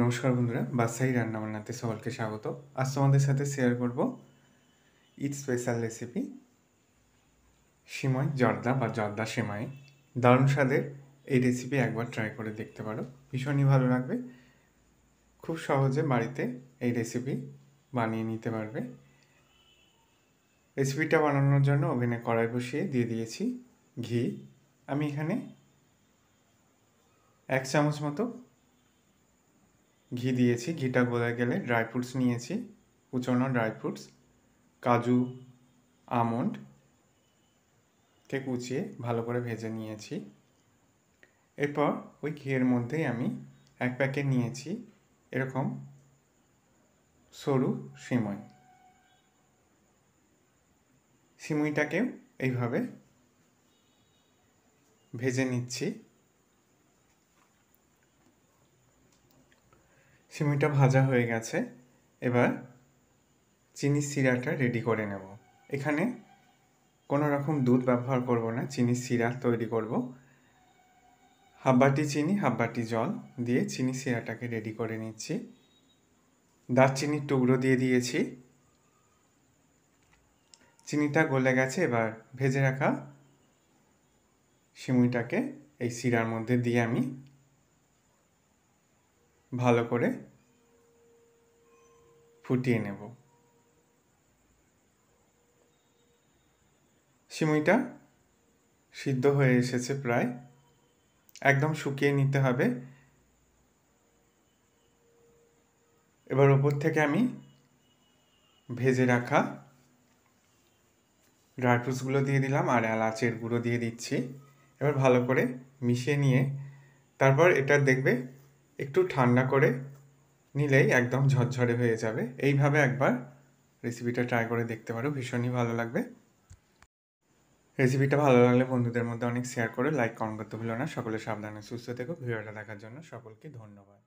নমস্কার বন্ধুরা, বাসাই রান্নাবান্নাতে সকলকে স্বাগত। আজ তোমাদের সাথে শেয়ার করব ঈদ স্পেশাল রেসিপি সিমাই জর্দা বা জর্দা সিমাই। দারুণ স্বাদের এই রেসিপি একবার ট্রাই করে দেখতে পারো, ভীষণই ভালো লাগবে। খুব সহজে বাড়িতে এই রেসিপি বানিয়ে নিতে পারবে। রেসিপিটা বানানোর জন্য ওভেনে কড়াই বসিয়ে দিয়ে দিয়েছি ঘি। আমি এখানে 1 চামচ মতো ঘি দিয়েছি। ঘিটা গলে গেলে ড্রাই ফ্রুটস নিয়েছি, কুচনো ড্রাই ফ্রুটস, কাজু, আমন্ডকে কুচিয়ে ভালো করে ভেজে নিয়েছি। এরপর ওই ঘিয়ের মধ্যেই আমি 1 প্যাকেট নিয়েছি এরকম সরু সিমই। সিমইটাকেও এইভাবে ভেজে নিচ্ছি। সিমইটা ভাজা হয়ে গেছে। এবার চিনির সিরাটা রেডি করে নেব। এখানে কোনো রকম দুধ ব্যবহার করব না, চিনির সিরা তৈরি করব। হাফ বাটি চিনি, হাফ বাটি জল দিয়ে চিনি সিরাটাকে রেডি করে নিচ্ছি। দারচিনির টুকরো দিয়ে দিয়েছি। চিনিটা গলে গেছে। এবার ভেজে রাখা সিমইটাকে এই সিরার মধ্যে দিয়ে আমি ভালো করে ফুটিয়ে নেব। সিমইটা সিদ্ধ হয়ে এসেছে প্রায়, একদম শুকিয়ে নিতে হবে। এবার ওপর থেকে আমি ভেজে রাখা ড্রাই ফ্রুটসগুলো দিয়ে দিলাম আর এলাচের গুঁড়ো দিয়ে দিচ্ছি। এবার ভালো করে মিশিয়ে নিয়ে তারপর এটা দেখবে একটু ঠান্ডা করে নিলেই একদম ঝরঝরে হয়ে যাবে। এইভাবে একবার রেসিপিটা ট্রাই করে দেখতে পারো, ভীষণই ভালো লাগবে। রেসিপিটা ভালো লাগলে বন্ধুদের মধ্যে অনেক শেয়ার করে লাইক কমেন্ট করতে ভুলো না। সকলে সাবধানে সুস্থ থেকো। ভিডিওটা দেখার জন্য সকলকে ধন্যবাদ।